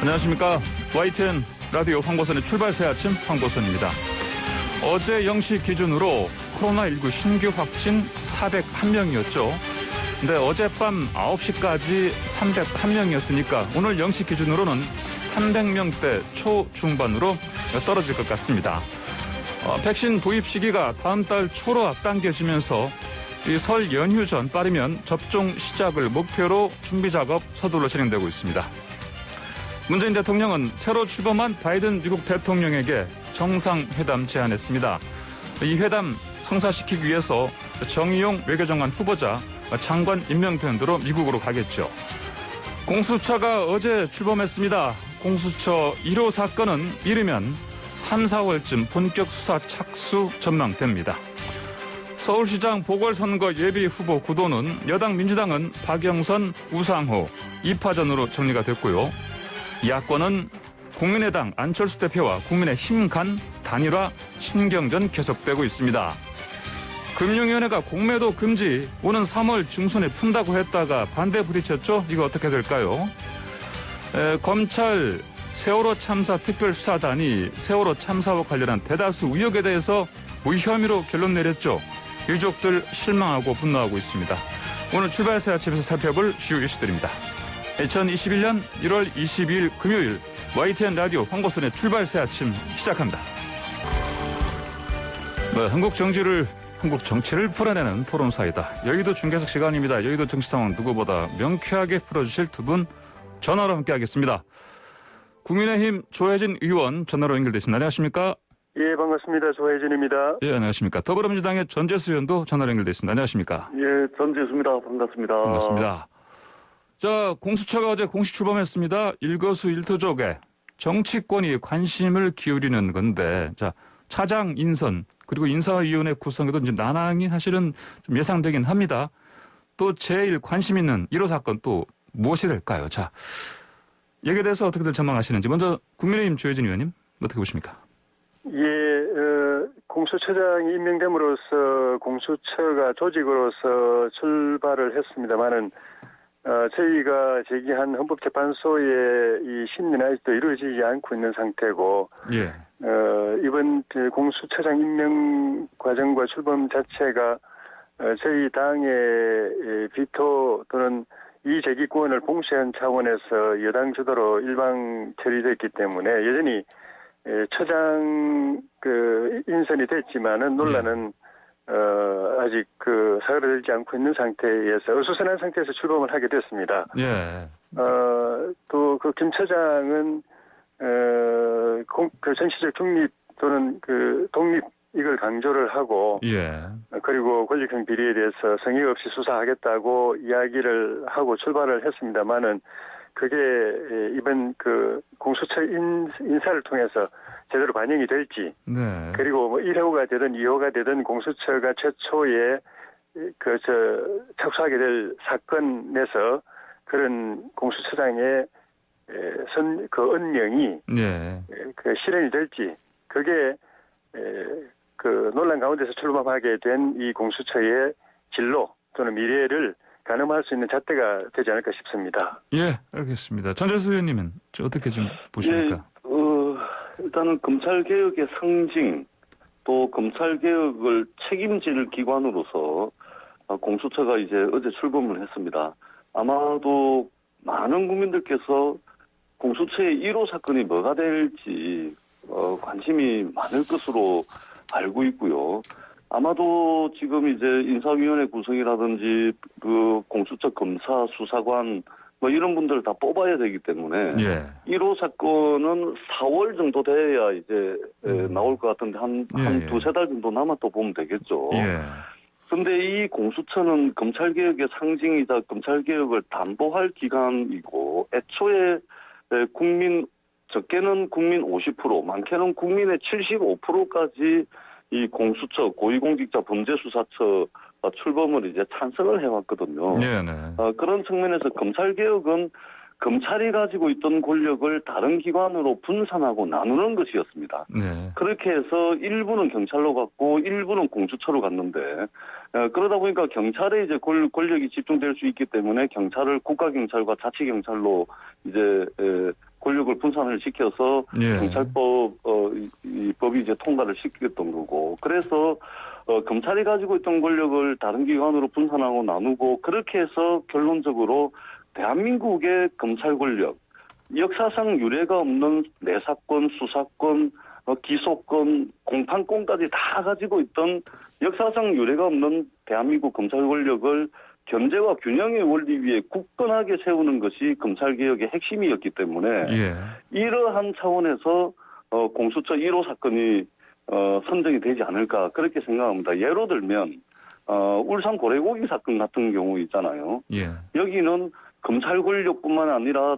안녕하십니까. YTN 라디오 황보선의 출발새 아침 황보선입니다. 어제 0시 기준으로 코로나19 신규 확진 401명이었죠. 근데 어젯밤 9시까지 301명이었으니까 오늘 0시 기준으로는 300명대 초중반으로 떨어질 것 같습니다. 백신 도입 시기가 다음 달 초로 앞당겨지면서 이 설 연휴 전 빠르면 접종 시작을 목표로 준비 작업 서둘러 진행되고 있습니다. 문재인 대통령은 새로 출범한 바이든 미국 대통령에게 정상회담 제안했습니다. 이 회담 성사시키기 위해서 정의용 외교장관 후보자 장관 임명 편으로 미국으로 가겠죠. 공수처가 어제 출범했습니다. 공수처 1호 사건은 이르면 3, 4월쯤 본격 수사 착수 전망됩니다. 서울시장 보궐선거 예비 후보 구도는 여당 민주당은 박영선, 우상호 2파전으로 정리가 됐고요. 야권은 국민의당 안철수 대표와 국민의힘 간 단일화 신경전 계속되고 있습니다. 금융위원회가 공매도 금지 오는 3월 중순에 푼다고 했다가 반대 부딪혔죠. 이거 어떻게 될까요? 검찰 세월호 참사 특별수사단이 세월호 참사와 관련한 대다수 의혹에 대해서 무혐의로 결론 내렸죠. 유족들 실망하고 분노하고 있습니다. 오늘 출발새 아침에서 살펴볼 주요 이슈들입니다. 2021년 1월 22일 금요일 YTN 라디오 황보선의 출발새 아침 시작합니다. 한국 정치를 풀어내는 토론사이다. 여의도 중계석 시간입니다. 여의도 정치 상황 누구보다 명쾌하게 풀어주실 두 분 전화로 함께하겠습니다. 국민의힘 조혜진 의원 전화로 연결됐습니다. 안녕하십니까? 예, 반갑습니다. 조혜진입니다. 예, 안녕하십니까? 더불어민주당의 전재수 의원도 전화로 연결됐습니다. 안녕하십니까? 예, 전재수입니다. 반갑습니다. 반갑습니다. 자, 공수처가 어제 공식 출범했습니다. 일거수일투족에 정치권이 관심을 기울이는 건데, 자, 차장 인선, 그리고 인사위원회 구성에도 이제 난항이 사실은 좀 예상되긴 합니다. 또 제일 관심 있는 1호 사건 또 무엇이 될까요? 자, 여기에 대해서 어떻게들 전망하시는지 먼저 국민의힘 조혜진 의원님 어떻게 보십니까? 예, 공수처장이 임명됨으로써 공수처가 조직으로서 출발을 했습니다만은 저희가 제기한 헌법재판소의 이 심리는 아직도 이루어지지 않고 있는 상태고, 예. 이번 공수처장 임명 과정과 출범 자체가 저희 당의 비토 또는 이 제기권을 봉쇄한 차원에서 여당 주도로 일방 처리됐기 때문에 여전히 처장 인선이 됐지만은 논란은 아직 사그라들지 않고 있는 상태에서 어수선한 상태에서 출범을 하게 됐습니다. 예. 또 김 처장은 정치적 중립 또는 독립 이걸 강조를 하고, 예. 그리고 권력형 비리에 대해서 성의 없이 수사하겠다고 이야기를 하고 출발을 했습니다만은 그게 이번 공수처 인사를 통해서 제대로 반영이 될지, 네. 그리고 뭐 1호가 되든 2호가 되든 공수처가 최초에 착수하게 될 사건에서 그런 공수처장의 언명이 예. 실현이 될지, 그게 논란 가운데서 출범하게 된 이 공수처의 진로 또는 미래를 가늠할 수 있는 잣대가 되지 않을까 싶습니다. 예, 알겠습니다. 전재수 의원님은 어떻게 좀 보십니까? 예, 일단은 검찰개혁의 상징, 또 검찰개혁을 책임질 기관으로서 공수처가 이제 어제 출범을 했습니다. 아마도 많은 국민들께서 공수처의 1호 사건이 뭐가 될지 관심이 많을 것으로 알고 있고요. 아마도 지금 이제 인사위원회 구성이라든지 공수처 검사 수사관 뭐 이런 분들 다 뽑아야 되기 때문에 예. 1호 사건은 4월 정도 돼야 이제 나올 것 같은데 한 두세 달 정도 남았다 보면 되겠죠. 예. 근데 이 공수처는 검찰개혁의 상징이자 검찰개혁을 담보할 기관이고, 애초에 적게는 국민 50%, 많게는 국민의 75%까지 이 공수처, 고위공직자 범죄수사처 출범을 이제 찬성을 해왔거든요. 네네. 그런 측면에서 검찰개혁은 검찰이 가지고 있던 권력을 다른 기관으로 분산하고 나누는 것이었습니다. 네. 그렇게 해서 일부는 경찰로 갔고 일부는 공수처로 갔는데, 그러다 보니까 경찰에 이제 권력이 집중될 수 있기 때문에 경찰을 국가경찰과 자치경찰로 이제 권력을 분산을 시켜서 예. 경찰법 이 법이 이제 통과를 시켰던 거고 그래서 검찰이 가지고 있던 권력을 다른 기관으로 분산하고 나누고 그렇게 해서 결론적으로 대한민국의 검찰 권력 역사상 유례가 없는 내사권, 수사권, 기소권, 공판권까지 다 가지고 있던 역사상 유례가 없는 대한민국 검찰 권력을 견제와 균형의 원리 위에 굳건하게 세우는 것이 검찰개혁의 핵심이었기 때문에 예. 이러한 차원에서 공수처 1호 사건이 선정이 되지 않을까 그렇게 생각합니다. 예로 들면 울산 고래고기 사건 같은 경우 있잖아요. 예. 여기는 검찰 권력뿐만 아니라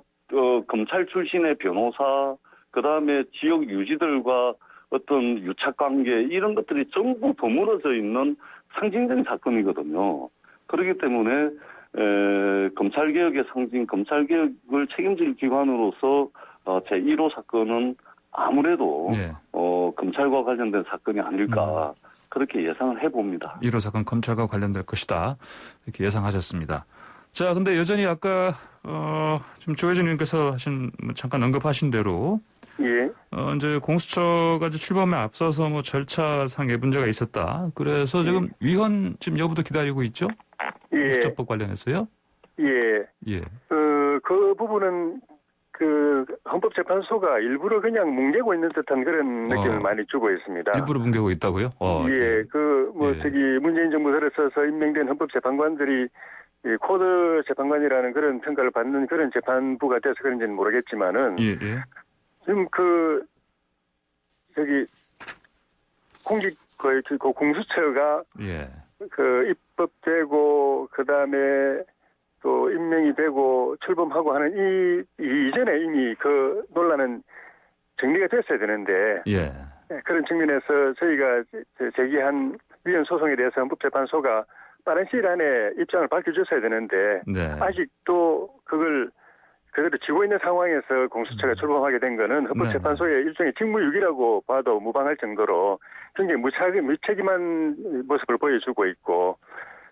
검찰 출신의 변호사 그다음에 지역 유지들과 어떤 유착관계 이런 것들이 전부 버무려져 있는 상징적인 사건이거든요. 그렇기 때문에 검찰개혁의 상징, 검찰개혁을 책임질 기관으로서 제1호 사건은 아무래도 예. 검찰과 관련된 사건이 아닐까 그렇게 예상을 해봅니다. 1호 사건 검찰과 관련될 것이다. 이렇게 예상하셨습니다. 자, 근데 여전히 아까 지금 조혜진 의원께서 잠깐 언급하신 대로 예. 이제 공수처가 이제 출범에 앞서서 뭐 절차상의 문제가 있었다. 그래서 지금 위헌 지금 여부도 기다리고 있죠? 예. 공수처법 관련해서요? 예. 예. 그 부분은 헌법재판소가 일부러 그냥 뭉개고 있는 듯한 그런 느낌을 많이 주고 있습니다. 일부러 뭉개고 있다고요? 예. 예. 문재인 정부 들어서서 임명된 헌법재판관들이 코드 재판관이라는 그런 평가를 받는 그런 재판부가 돼서 그런지는 모르겠지만은 예. 예. 지금 공수처가 예. 입법되고 그다음에 또 임명이 되고 출범하고 하는 이전에 이미 그 논란은 정리가 됐어야 되는데 예. 그런 측면에서 저희가 제기한 위헌 소송에 대해서 헌법재판소가 빠른 시일 안에 입장을 밝혀줬어야 되는데 네. 아직도 그걸 그래도 지고 있는 상황에서 공수처가 출범하게 된 거는 헌법재판소의 일종의 직무유기라고 봐도 무방할 정도로 굉장히 무책임한 모습을 보여주고 있고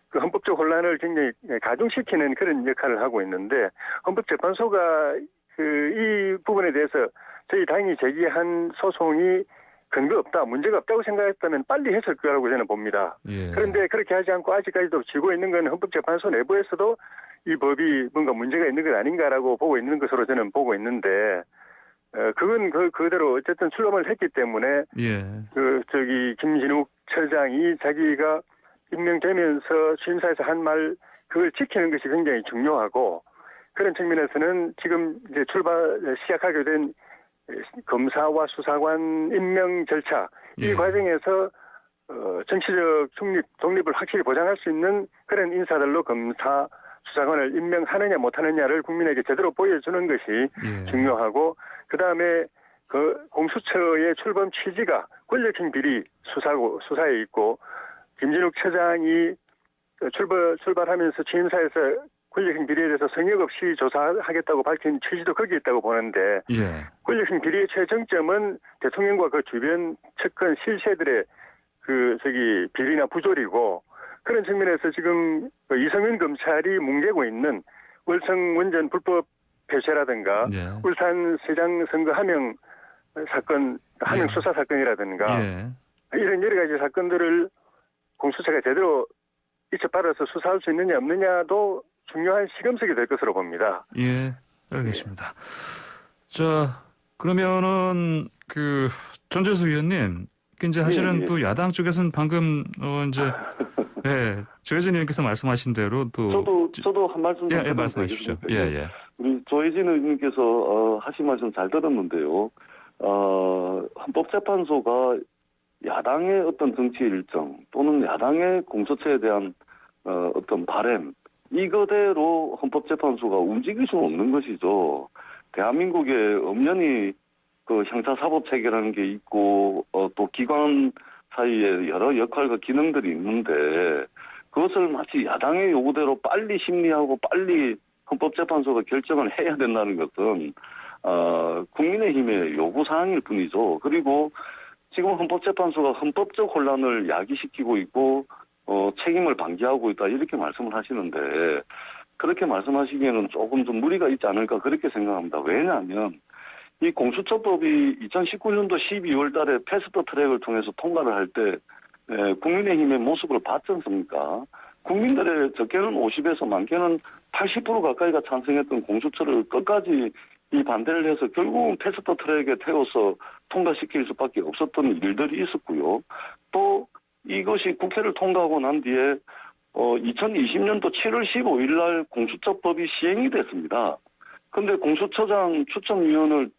그 헌법적 혼란을 굉장히 가중시키는 그런 역할을 하고 있는데 헌법재판소가 이 부분에 대해서 저희 당이 제기한 소송이 근거 없다, 문제가 없다고 생각했다면 빨리 했을 거라고 저는 봅니다. 예. 그런데 그렇게 하지 않고 아직까지도 쥐고 있는 건 헌법재판소 내부에서도 이 법이 뭔가 문제가 있는 것 아닌가라고 보고 있는 것으로 저는 보고 있는데, 그건 그대로 어쨌든 출범을 했기 때문에, 예. 김진욱 처장이 자기가 임명되면서 취임사에서 한 말, 그걸 지키는 것이 굉장히 중요하고, 그런 측면에서는 지금 이제 시작하게 된 검사와 수사관 임명 절차, 이 예. 과정에서 정치적 독립을 확실히 보장할 수 있는 그런 인사들로 검사, 수사관을 임명하느냐 못하느냐를 국민에게 제대로 보여주는 것이 예. 중요하고, 그 다음에 그 공수처의 출범 취지가 권력형 비리 수사에 있고, 김진욱 처장이 출발하면서 취임사에서 권력형 비리에 대해서 성역 없이 조사하겠다고 밝힌 취지도 거기에 있다고 보는데, 예. 권력형 비리의 최정점은 대통령과 그 주변 측근 실세들의 비리나 부조리고, 그런 측면에서 지금 이성윤 검찰이 뭉개고 있는 월성 원전 불법 폐쇄라든가 예. 울산시장 선거 함명 사건, 함명 예. 수사 사건이라든가 예. 이런 여러 가지 사건들을 공수처가 제대로 이첩받아서 수사할 수 있느냐 없느냐도 중요한 시금석이 될 것으로 봅니다. 예. 알겠습니다. 자, 그러면은 전재수 위원님, 이제 사실은 예. 또 야당 쪽에서는 방금 조혜진 의원께서 말씀하신 대로 또 저도 한 말씀 예, 말씀하십시오. 예. 우리 조혜진 의원님께서 하신 말씀 잘 들었는데요. 헌법재판소가 야당의 어떤 정치 일정 또는 야당의 공수처에 대한 어떤 바램 이거대로 헌법재판소가 움직일 수는 없는 것이죠. 대한민국에 엄연히 형사사법체계라는 게 있고 또 기관 사이에 여러 역할과 기능들이 있는데 그것을 마치 야당의 요구대로 빨리 심리하고 빨리 헌법재판소가 결정을 해야 된다는 것은 국민의힘의 요구사항일 뿐이죠. 그리고 지금 헌법재판소가 헌법적 혼란을 야기시키고 있고 책임을 방기하고 있다 이렇게 말씀을 하시는데 그렇게 말씀하시기에는 조금 좀 무리가 있지 않을까 그렇게 생각합니다. 왜냐하면 이 공수처법이 2019년도 12월 달에 패스트 트랙을 통해서 통과를 할 때 국민의힘의 모습을 봤지 않습니까? 국민들의 적게는 50에서 많게는 80% 가까이가 찬성했던 공수처를 끝까지 이 반대를 해서 결국은 패스트 트랙에 태워서 통과시킬 수밖에 없었던 일들이 있었고요. 또 이것이 국회를 통과하고 난 뒤에 2020년도 7월 15일 날 공수처법이 시행이 됐습니다. 근데 공수처장 추천위원을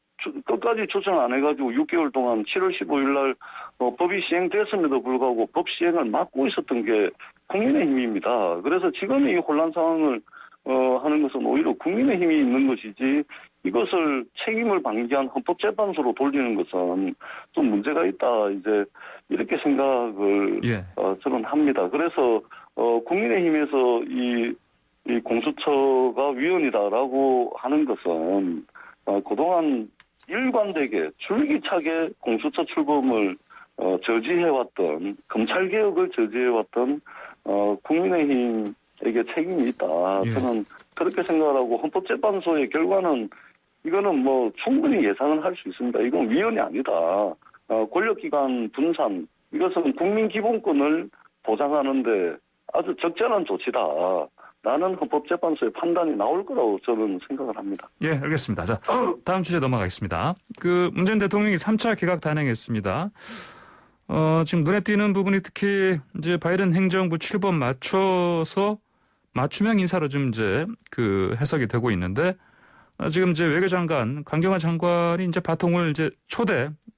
끝까지 추천 안 해가지고 6개월 동안 7월 15일 날 법이 시행됐음에도 불구하고 법 시행을 막고 있었던 게 국민의힘입니다. 그래서 지금 이 혼란 상황을 하는 것은 오히려 국민의힘이 있는 것이지 이것을 책임을 방기한 헌법재판소로 돌리는 것은 좀 문제가 있다. 이제 이렇게 생각을 저는 합니다. 그래서 국민의힘에서 이 공수처가 위헌이다라고 하는 것은 그동안 일관되게 줄기차게 공수처 출범을 저지해왔던 검찰개혁을 저지해왔던 국민의힘에게 책임이 있다. 저는 그렇게 생각을 하고 헌법재판소의 결과는 이거는 뭐 충분히 예상은 할 수 있습니다. 이건 위헌이 아니다. 권력기관 분산 이것은 국민 기본권을 보장하는데 아주 적절한 조치다. 라는 헌법재판소의 판단이 나올 거라고 저는 생각을 합니다. 예, 알겠습니다. 자, 다음 주제 넘어가겠습니다. 문재인 대통령이 3차 개각 단행했습니다. 지금 눈에 띄는 부분이 특히 이제 바이든 행정부 출범 맞춰서 맞춤형 인사로 좀 이제 해석이 되고 있는데 지금 이제 외교장관 강경화 장관이 이제 바통을 이제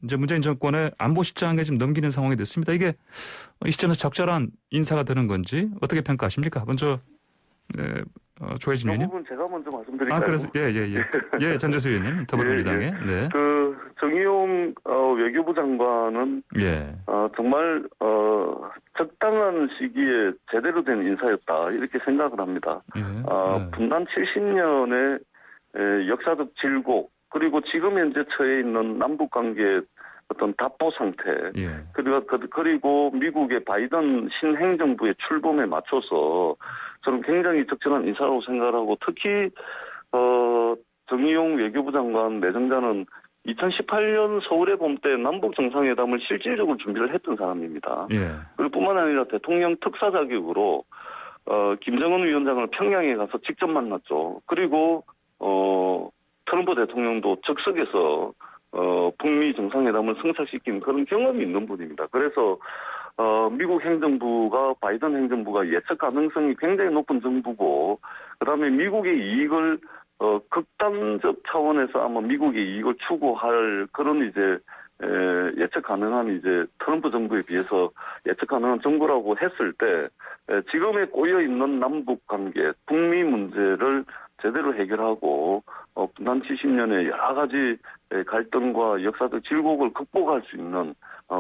이제 문재인 정권의 안보실장에 좀 넘기는 상황이 됐습니다. 이게 이 시점에서 적절한 인사가 되는 건지 어떻게 평가하십니까? 먼저 조혜진 이 의원님. 부분 제가 먼저 말씀드릴까요? 그래서 예, 전재수 의원님 더불어민주당의 네. 정의용 외교부 장관은 정말 적당한 시기에 제대로 된 인사였다 이렇게 생각을 합니다. 분단 70년의 역사적 질곡 그리고 지금 현재 처해 있는 남북 관계의 어떤 답보 상태 그리고 미국의 바이든 신행정부의 출범에 맞춰서 저는 굉장히 적절한 인사라고 생각하고 특히 정의용 외교부 장관 내정자는 2018년 서울의 봄 때 남북 정상회담을 실질적으로 준비를 했던 사람입니다. 그리고 뿐만 아니라 대통령 특사 자격으로 김정은 위원장을 평양에 가서 직접 만났죠. 그리고 트럼프 대통령도 즉석에서 북미 정상회담을 성사시킨 그런 경험이 있는 분입니다. 그래서 미국 행정부가 바이든 행정부가 예측 가능성이 굉장히 높은 정부고 그다음에 미국의 이익을 극단적 차원에서 아마 미국의 이익을 추구할 그런 이제 예측 가능한 이제 트럼프 정부에 비해서 예측 가능한 정부라고 했을 때 지금에 꼬여 있는 남북 관계, 북미 문제를 제대로 해결하고 분단 70년의 여러 가지 갈등과 역사적 질곡을 극복할 수 있는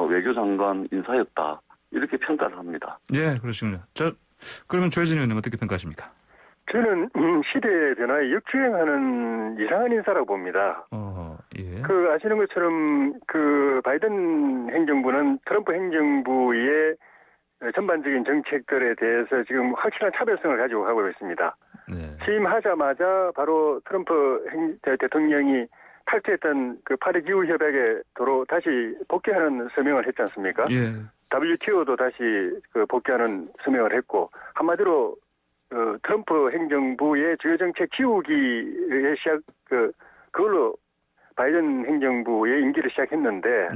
외교장관 인사였다. 이렇게 평가를 합니다. 예, 그렇습니다. 그러면 조혜진 의원님 어떻게 평가하십니까? 저는 시대의 변화에 역주행하는 이상한 인사라고 봅니다. 아시는 것처럼 바이든 행정부는 트럼프 행정부의 전반적인 정책들에 대해서 지금 확실한 차별성을 가지고 가고 있습니다. 취임하자마자 바로 트럼프 대통령이 탈퇴했던 파리 기후협약에 도로 다시 복귀하는 서명을 했지 않습니까? WTO도 다시 복귀하는 서명을 했고 한마디로 트럼프 행정부의 주요 정책 키우기의 그걸로 바이든 행정부의 임기를 시작했는데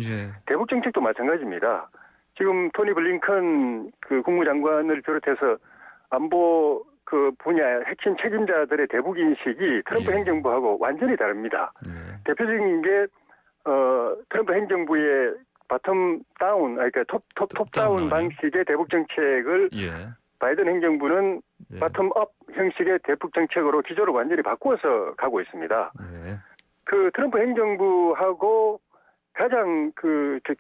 대북 정책도 마찬가지입니다. 지금 토니 블링컨 국무장관을 비롯해서 안보 분야 핵심 책임자들의 대북 인식이 트럼프 행정부하고 완전히 다릅니다. 대표적인 게 트럼프 행정부의 바텀 다운, 그러니까 톱 다운 방식의 대북 정책을 바이든 행정부는 바텀 업 형식의 대북 정책으로 기조를 완전히 바꾸어서 가고 있습니다. 트럼프 행정부하고 가장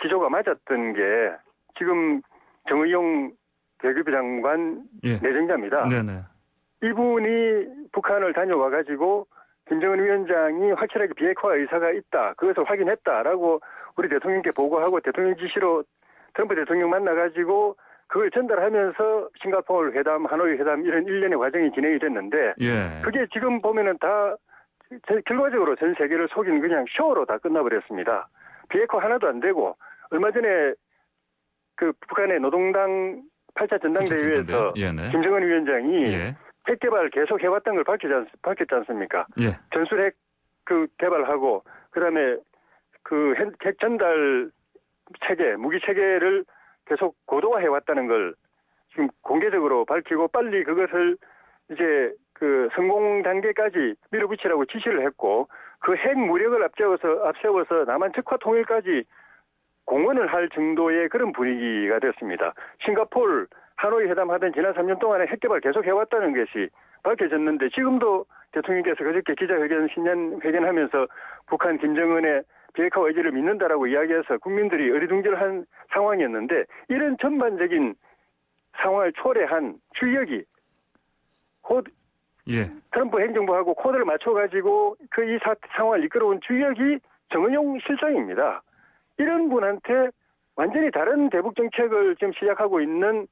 기조가 맞았던 게 지금 정의용 외교부 장관 내정자입니다. 이분이 북한을 다녀와가지고 김정은 위원장이 확실하게 비핵화 의사가 있다. 그것을 확인했다라고 우리 대통령께 보고하고 대통령 지시로 트럼프 대통령 만나가지고 그걸 전달하면서 싱가포르 회담, 하노이 회담 이런 일련의 과정이 진행이 됐는데 그게 지금 보면은 다 결과적으로 전 세계를 속인 그냥 쇼로 다 끝나버렸습니다. 비핵화 하나도 안 되고 얼마 전에 그 북한의 노동당 8차 전당대회에서 예, 네. 김정은 위원장이 예. 핵 개발 계속 해왔던 걸 밝혔지 않습니까? 예. 전술핵 그 개발하고 그다음에 그 핵 전달 체계, 무기 체계를 계속 고도화해 왔다는 걸 지금 공개적으로 밝히고 빨리 그것을 이제 그 성공 단계까지 밀어붙이라고 지시를 했고 그 핵 무력을 앞세워서 남한 적화 통일까지 공언을 할 정도의 그런 분위기가 됐습니다. 싱가포르 하노이 회담하던 지난 3년 동안에 핵 개발 계속 해왔다는 것이 밝혀졌는데 지금도 대통령께서 그저께 기자회견 신년회견하면서 북한 김정은의 비핵화 의지를 믿는다라고 이야기해서 국민들이 어리둥절한 상황이었는데 이런 전반적인 상황을 초래한 출력이 예. 트럼프 행정부하고 코드를 맞춰가지고 그 이 상황을 이끌어온 주역이 정은용 실장입니다. 이런 분한테 완전히 다른 대북 정책을 지금 시작하고 있는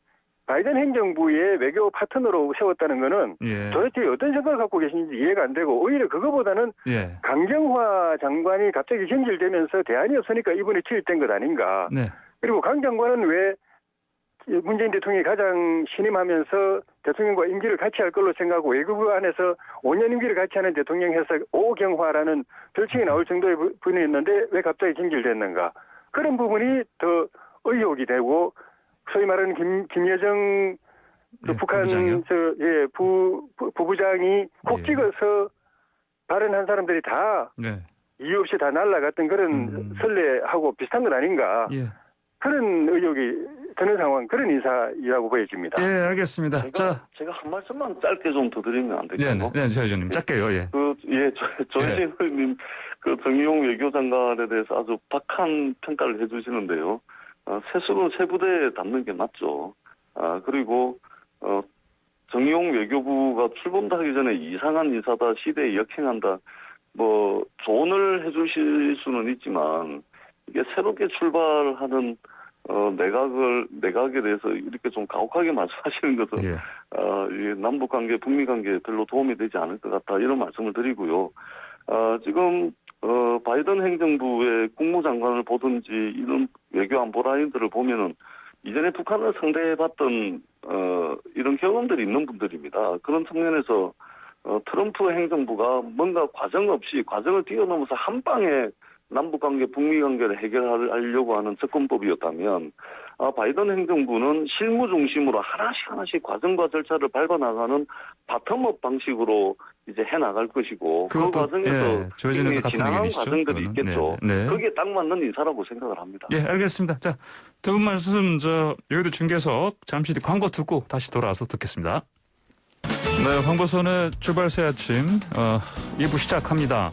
바이든 행정부의 외교 파트너로 세웠다는 거는 예. 도대체 어떤 생각을 갖고 계신지 이해가 안 되고 오히려 그거보다는 예. 강경화 장관이 갑자기 경질되면서 대안이 없으니까 이번에 투입된 것 아닌가. 네. 그리고 강 장관은 왜 문재인 대통령이 가장 신임하면서 대통령과 임기를 같이 할 걸로 생각하고 외교부 안에서 5년 임기를 같이 하는 대통령 해서 오경화라는 별칭이 나올 정도의 분이었는데 왜 갑자기 경질됐는가. 그런 부분이 더 의혹이 되고 소위 말하는 김여정 그 예, 북한 부부장이요? 부부장이 콕 예. 찍어서 발언한 사람들이 다 네. 이유 없이 다 날라갔던 그런 선례하고 비슷한 건 아닌가. 예. 그런 의혹이 드는 상황, 그런 인사이라고 보여집니다. 예, 알겠습니다. 자, 제가 한 말씀만 짧게 좀 더 드리면 안 네, 될까요? 네, 저 의원님 짧게요. 예. 조혜진 의원님 그 정의용 외교장관에 대해서 아주 박한 평가를 해주시는데요. 세수는 세 부대에 담는 게 맞죠. 그리고 정의용 외교부가 출범도 하기 전에 이상한 인사다, 시대에 역행한다, 뭐 조언을 해주실 수는 있지만 이게 새롭게 출발하는 내각에 대해서 이렇게 좀 가혹하게 말씀하시는 것은 예. 이 남북 관계, 북미 관계에 별로 도움이 되지 않을 것 같다 이런 말씀을 드리고요. 지금 바이든 행정부의 국무장관을 보든지 이런 외교 안보 라인들을 보면은 이전에 북한을 상대해봤던 이런 경험들이 있는 분들입니다. 그런 측면에서 트럼프 행정부가 뭔가 과정을 뛰어넘어서 한 방에 남북관계, 북미관계를 해결하려고 하는 접근법이었다면 바이든 행정부는 실무 중심으로 하나씩 과정과 절차를 밟아나가는 바텀업 방식으로 이제 해나갈 것이고 그 과정에서 조혜진 의원도 같은 지나간 의견이시죠? 과정들이 있겠죠. 네. 거기에 딱 맞는 인사라고 생각을 합니다. 예, 알겠습니다. 자, 두 분 말씀 여의도 중계석 잠시 뒤 광고 듣고 다시 돌아와서 듣겠습니다. 네, 황보선의 출발새 아침 2부 시작합니다.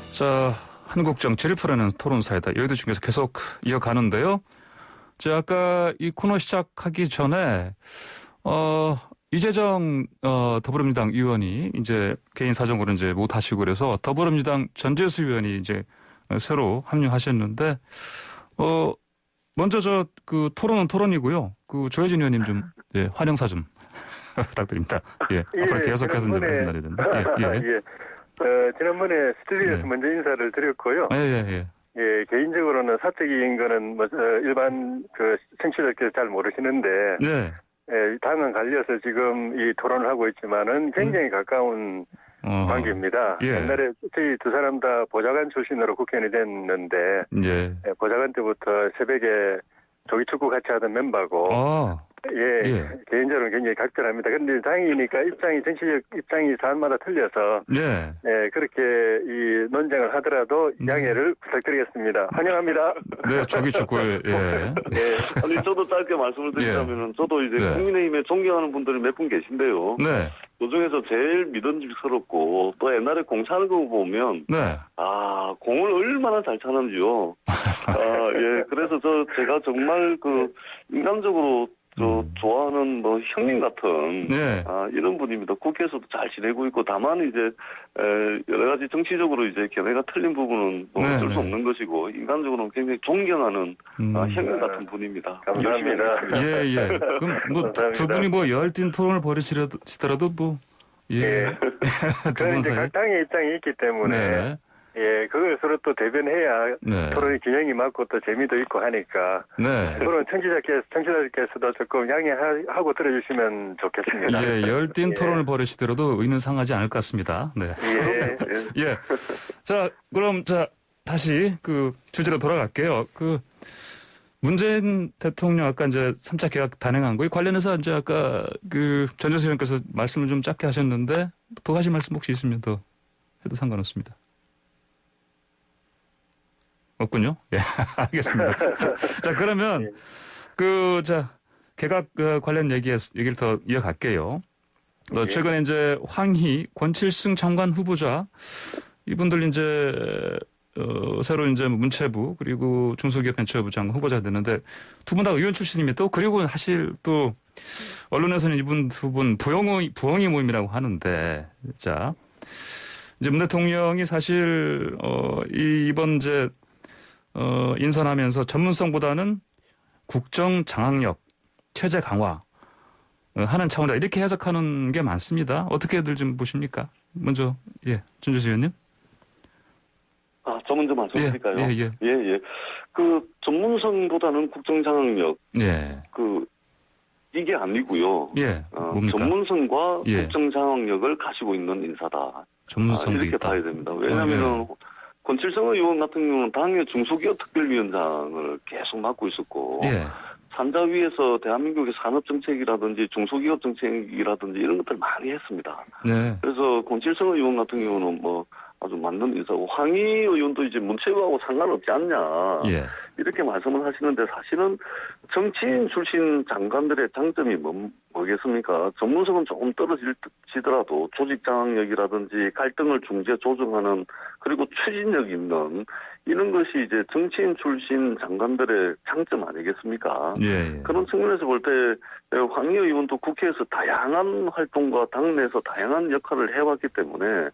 자, 한국 정치를 풀어내는 토론사이다. 여의도 중에서 계속 이어가는데요. 자, 아까 이 코너 시작하기 전에 이재정 더불어민주당 의원이 이제 개인 사정으로 이제 못 하시고 그래서 더불어민주당 전재수 의원이 이제 새로 합류하셨는데 먼저 그 토론은 토론이고요. 그 조혜진 의원님 좀 환영사 좀 부탁드립니다. 예, 앞으로 계속해서 이제 말씀드려야 된다. 예. 지난번에 스튜디오에서 먼저 인사를 드렸고요. 예. 개인적으로는 사적인 거는 뭐 일반 그 청취자들께서 잘 모르시는데, 네. 당은 갈려서 지금 이 토론을 하고 있지만은 굉장히 가까운 관계입니다. 예. 옛날에 저희 두 사람 다 보좌관 출신으로 국회의원이 됐는데, 예. 보좌관 때부터 새벽에 조기축구 같이 하던 멤버고, 개인적으로는 굉장히 각별합니다. 그런데 당이니까 정치적 입장이 사안마다 틀려서, 그렇게 이 논쟁을 하더라도 양해를 부탁드리겠습니다. 환영합니다. 네, 조기축구에, 아니, 저도 짧게 말씀을 드리자면은, 저도 이제 국민의힘에 존경하는 분들이 몇 분 계신데요. 네. 그 중에서 제일 믿음직스럽고, 또 옛날에 공 차는 거 보면, 공을 얼마나 잘 차는지요. 그래서 제가 정말 인간적으로 좋아하는 형님 같은 이런 분입니다. 국회에서도 잘 지내고 있고 다만 이제 여러 가지 정치적으로 이제 견해가 틀린 부분은 어쩔 수 없는 것이고 인간적으로는 굉장히 존경하는 형님 같은 분입니다. 감사합니다. 그럼 두 분이 열띤 토론을 벌이시더라도 예. 두 그런 분 이제 사이. 각 당의 입장이 있기 때문에 네. 예, 그걸 서로 또 대변해야 네. 토론의 균형이 맞고 또 재미도 있고 하니까 네. 그런 청취자들께서도 조금 양해하고 들어주시면 좋겠습니다. 예, 열띤 예. 토론을 벌이시더라도 의는 상하지 않을 것 같습니다. 네. 예. 예. 자, 그럼 다시 그 주제로 돌아갈게요. 문재인 대통령 아까 이제 3차 개각 단행한 거에 관련해서 이제 아까 전재수 의원께서 말씀을 좀 짧게 하셨는데 더 하실 말씀 혹시 있으면 더 해도 상관없습니다. 없군요. 예, 알겠습니다. 자, 그러면 개각 관련 얘기를 더 이어갈게요. 최근에 이제 황희, 권칠승 장관 후보자 이분들 이제 새로 이제 문체부 그리고 중소기업벤처부 장관 후보자 되는데 두 분 다 의원 출신입니다. 또 그리고 사실 또 언론에서는 이분 두 분 부엉이 모임이라고 하는데 자 이제 문 대통령이 사실 이번 이제 인선하면서 전문성보다는 국정 장악력, 체제 강화 하는 차원이다 이렇게 해석하는 게 많습니다. 어떻게들 좀 보십니까? 먼저 전재수 의원님. 저 먼저 말씀드릴까요? 예. 전문성보다는 국정 장악력. 예. 이게 아니고요. 예. 뭡니까? 전문성과 국정 장악력을 가지고 있는 인사다. 전문성도 이렇게 있다. 봐야 됩니다. 왜냐하면 권칠성 의원 같은 경우는 당의 중소기업 특별위원장을 계속 맡고 있었고 산자위에서 대한민국의 산업정책이라든지 중소기업 정책이라든지 이런 것들 많이 했습니다. 네. 그래서 권칠성 의원 같은 경우는 아주 맞는 인사고 황희 의원도 이제 문체부하고 상관없지 않냐 이렇게 말씀을 하시는데 사실은 정치인 출신 장관들의 장점이 뭐겠습니까? 전문성은 조금 떨어지더라도 조직 장악력이라든지 갈등을 중재 조정하는 그리고 추진력 있는 이런 것이 이제 정치인 출신 장관들의 장점 아니겠습니까? 그런 측면에서 볼 때 황희 의원도 국회에서 다양한 활동과 당내에서 다양한 역할을 해왔기 때문에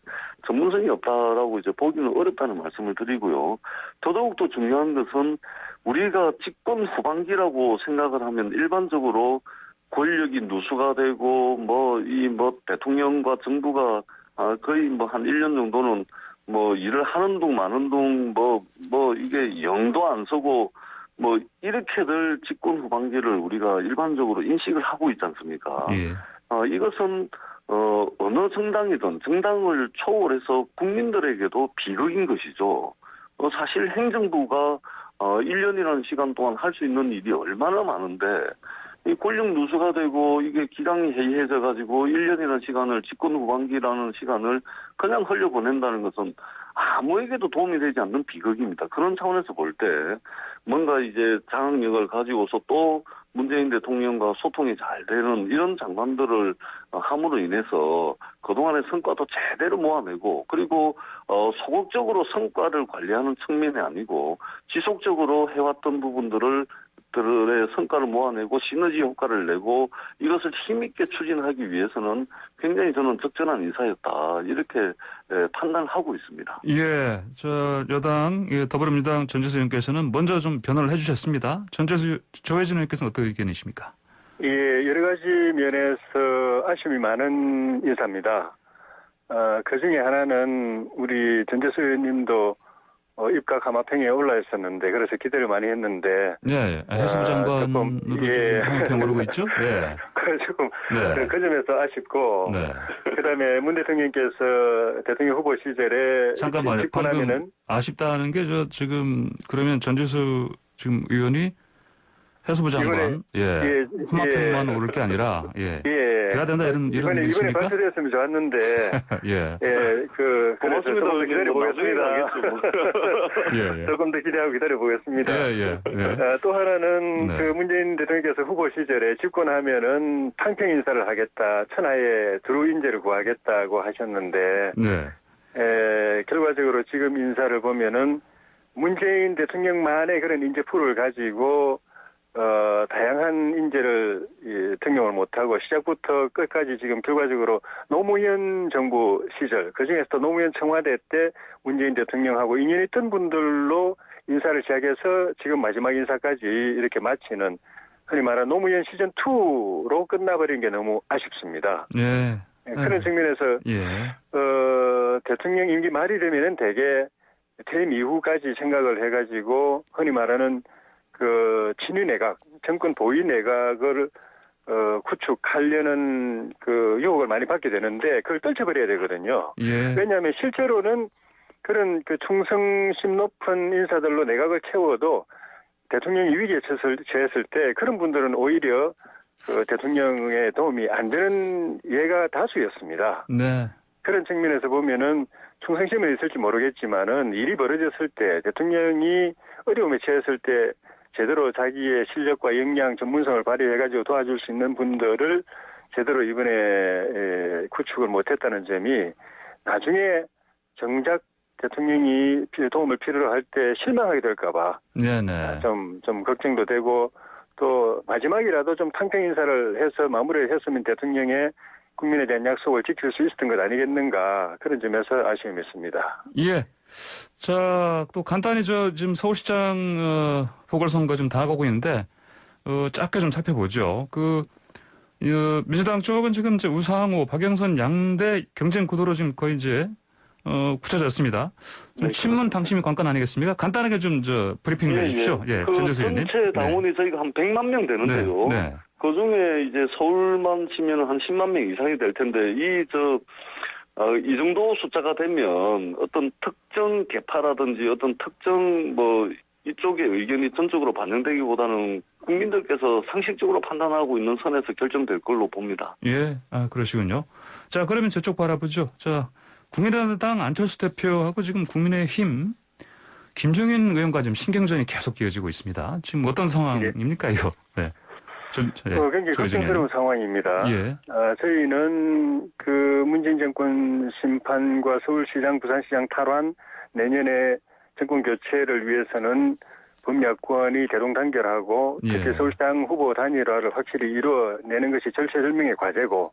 전문성이 없다라고 이제 보기는 어렵다는 말씀을 드리고요. 더더욱더 중요한 것은 우리가 집권 후반기라고 생각을 하면 일반적으로 권력이 누수가 되고 대통령과 정부가 거의 한 1년 정도는 일을 하는 동 마는 동 이게 영도 안 서고 이렇게들 집권 후반기를 우리가 일반적으로 인식을 하고 있지 않습니까? 이것은 어느 정당이든 정당을 초월해서 국민들에게도 비극인 것이죠. 사실 행정부가 1년이라는 시간 동안 할 수 있는 일이 얼마나 많은데 이 권력 누수가 되고 이게 기강이 해이해져 가지고 1년이라는 시간을 집권 후반기라는 시간을 그냥 흘려보낸다는 것은 아무에게도 도움이 되지 않는 비극입니다. 그런 차원에서 볼 때 뭔가 이제 장악력을 가지고서 또 문재인 대통령과 소통이 잘 되는 이런 장관들을 함으로 인해서 그동안의 성과도 제대로 모아내고 그리고 소극적으로 성과를 관리하는 측면이 아니고 지속적으로 해왔던 부분들의 성과를 모아내고 시너지 효과를 내고 이것을 힘있게 추진하기 위해서는 굉장히 저는 적절한 인사였다 이렇게 판단하고 있습니다. 여당 더불어민주당 전재수 의원께서는 먼저 좀 변호를 해주셨습니다. 조혜진 의원께서는 어떤 의견이십니까? 여러 가지 면에서 아쉬움이 많은 인사입니다. 그 중에 하나는 우리 전재수 의원님도 입각 하마평에 올라 있었는데 그래서 기대를 많이 했는데 해수부 장관으로 지금 하마평 오르고 있죠? 조금 그 점에서 아쉽고 그다음에 문 대통령께서 대통령 후보 시절에 잠깐만요. 방금 아쉽다는 게 지금 그러면 전재수 지금 의원이 해수부 장관 하마평만 오를 게 아니라 돼야 된다 이런 이번에 얘기십니까? 발표됐으면 좋았는데 그래서 조금 더 기다려보겠습니다. 조금 더 기대하고 기다려보겠습니다. 또 하나는 문재인 대통령께서 후보 시절에 집권하면은 탕평 인사를 하겠다, 천하의 두루 인재를 구하겠다고 하셨는데 결과적으로 지금 인사를 보면은 문재인 대통령만의 그런 인재풀을 가지고 다양한 인재를 등용을 못하고 시작부터 끝까지 지금 결과적으로 노무현 정부 시절 그중에서도 노무현 청와대 때 문재인 대통령하고 인연이 있던 분들로 인사를 시작해서 지금 마지막 인사까지 이렇게 마치는 흔히 말하는 노무현 시즌2로 끝나버린 게 너무 아쉽습니다. 그런 측면에서 대통령 임기 말이 되면은 대개 퇴임 이후까지 생각을 해가지고 흔히 말하는 그 친위 내각, 정권 보위 내각을 구축하려는 그 유혹을 많이 받게 되는데 그걸 떨쳐버려야 되거든요. 왜냐하면 실제로는 그런 그 충성심 높은 인사들로 내각을 채워도 대통령이 위기에 처했을 때 그런 분들은 오히려 그 대통령의 도움이 안 되는 예가 다수였습니다. 네. 그런 측면에서 보면은 충성심은 있을지 모르겠지만은 일이 벌어졌을 때 대통령이 어려움에 처했을 때 제대로 자기의 실력과 역량, 전문성을 발휘해가지고 도와줄 수 있는 분들을 제대로 이번에 구축을 못했다는 점이 나중에 정작 대통령이 도움을 필요로 할 때 실망하게 될까봐 좀 걱정도 되고 또 마지막이라도 좀 탕평 인사를 해서 마무리를 했으면 대통령의 국민에 대한 약속을 지킬 수 있었던 것 아니겠는가 그런 점에서 아쉬움이 있습니다. 예. 자, 또 간단히 지금 서울시장 보궐선거 좀 다가오고 있는데 짧게 좀 살펴보죠. 민주당 쪽은 지금 이제 우상호, 박영선 양대 경쟁 구도로 지금 거의 이제 굳혀졌습니다. 좀 친문 당심이 관건 아니겠습니까? 간단하게 좀 브리핑 해주십시오. 전재수 의원님. 전체 당원이 저희가 한 100만 명 되는데요. 그 중에 이제 서울만 치면 한 10만 명 이상이 될 텐데 이 정도 숫자가 되면 어떤 특정 계파라든지 어떤 특정 이쪽의 의견이 전적으로 반영되기보다는 국민들께서 상식적으로 판단하고 있는 선에서 결정될 걸로 봅니다. 예, 그러시군요. 자, 그러면 저쪽 바라보죠. 자, 국민의당 안철수 대표하고 지금 국민의힘 김종인 의원과 지금 신경전이 계속 이어지고 있습니다. 지금 어떤 상황입니까, 이거? 네. 굉장히 걱정스러운 상황입니다. 저희는 그 문재인 정권 심판과 서울시장, 부산시장 탈환, 내년에 정권 교체를 위해서는 범야권이 대동단결하고 특히 서울시장 후보 단일화를 확실히 이루어내는 것이 절체절명의 과제고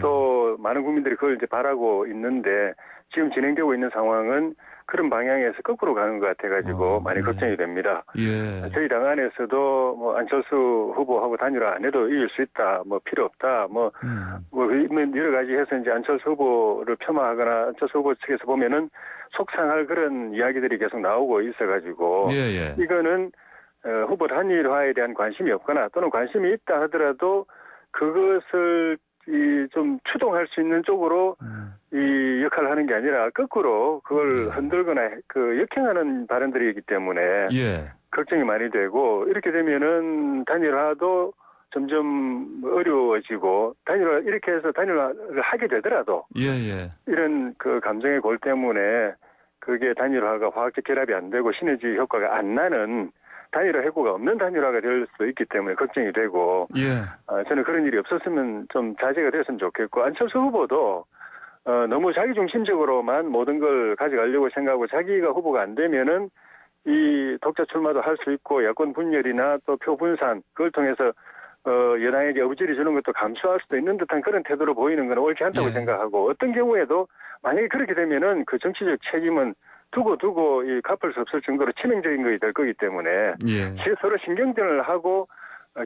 또 많은 국민들이 그걸 이제 바라고 있는데 지금 진행되고 있는 상황은 그런 방향에서 거꾸로 가는 것 같아가지고 많이 걱정이 됩니다. 저희 당 안에서도 안철수 후보하고 단일화 안 해도 이길 수 있다, 필요 없다, 여러 가지 해서 이제 안철수 후보를 폄하하거나 안철수 후보 측에서 보면은 속상할 그런 이야기들이 계속 나오고 있어가지고 이거는 후보 단일화에 대한 관심이 없거나 또는 관심이 있다 하더라도 그것을 좀 추동할 수 있는 쪽으로 이 역할을 하는 게 아니라 거꾸로 그걸 흔들거나 역행하는 발언들이기 때문에 걱정이 많이 되고 이렇게 되면은 단일화도 점점 어려워지고 이렇게 해서 단일화를 하게 되더라도 이런 그 감정의 골 때문에 그게 단일화가 화학적 결합이 안 되고 시너지 효과가 안 나는 단일화 해고가 없는 단일화가 될 수도 있기 때문에 걱정이 되고 저는 그런 일이 없었으면 좀 자제가 됐으면 좋겠고 안철수 후보도 너무 자기중심적으로만 모든 걸 가져가려고 생각하고 자기가 후보가 안 되면은 이 독자 출마도 할 수 있고 야권 분열이나 또 표 분산 그걸 통해서 여당에게 어부지리 주는 것도 감수할 수도 있는 듯한 그런 태도로 보이는 건 옳지 않다고 생각하고 어떤 경우에도 만약에 그렇게 되면은 그 정치적 책임은 두고 이 갚을 수 없을 정도로 치명적인 것이 될 거기 때문에 서로 신경전을 하고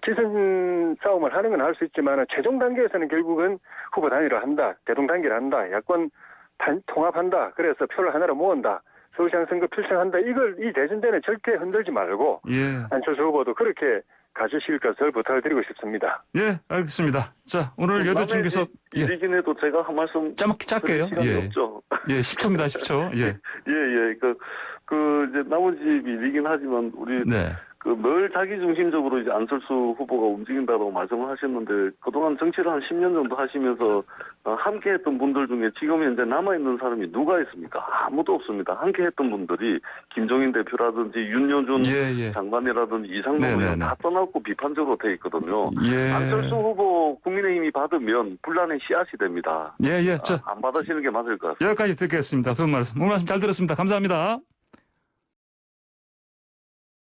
기선 싸움을 하는 건 할 수 있지만 최종 단계에서는 결국은 후보 단일화 한다, 대동 단계를 한다, 야권 통합한다, 그래서 표를 하나로 모은다, 서울시장 선거 필승한다. 이 대전제는 절대 흔들지 말고 안철수 후보도 그렇게 가주실 것을 부탁을 드리고 싶습니다. 알겠습니다. 자, 오늘 여덟 중에서 이긴 해도 제가 한 말씀 짧게요. 없죠. 10초입니다. 10초. 이제 나머지 밀리긴 하지만 우리 늘 자기중심적으로 이제 안철수 후보가 움직인다고 말씀을 하셨는데 그동안 정치를 한 10년 정도 하시면서 함께 했던 분들 중에 지금 현재 남아있는 사람이 누가 있습니까? 아무도 없습니다. 함께 했던 분들이 김종인 대표라든지 윤여준 장관이라든지 이상돈 의원 다 떠났고 비판적으로 돼 있거든요. 안철수 후보 국민의힘이 받으면 분란의 씨앗이 됩니다. 안 받으시는 게 맞을 것 같습니다. 여기까지 듣겠습니다. 오늘 말씀 잘 들었습니다. 감사합니다.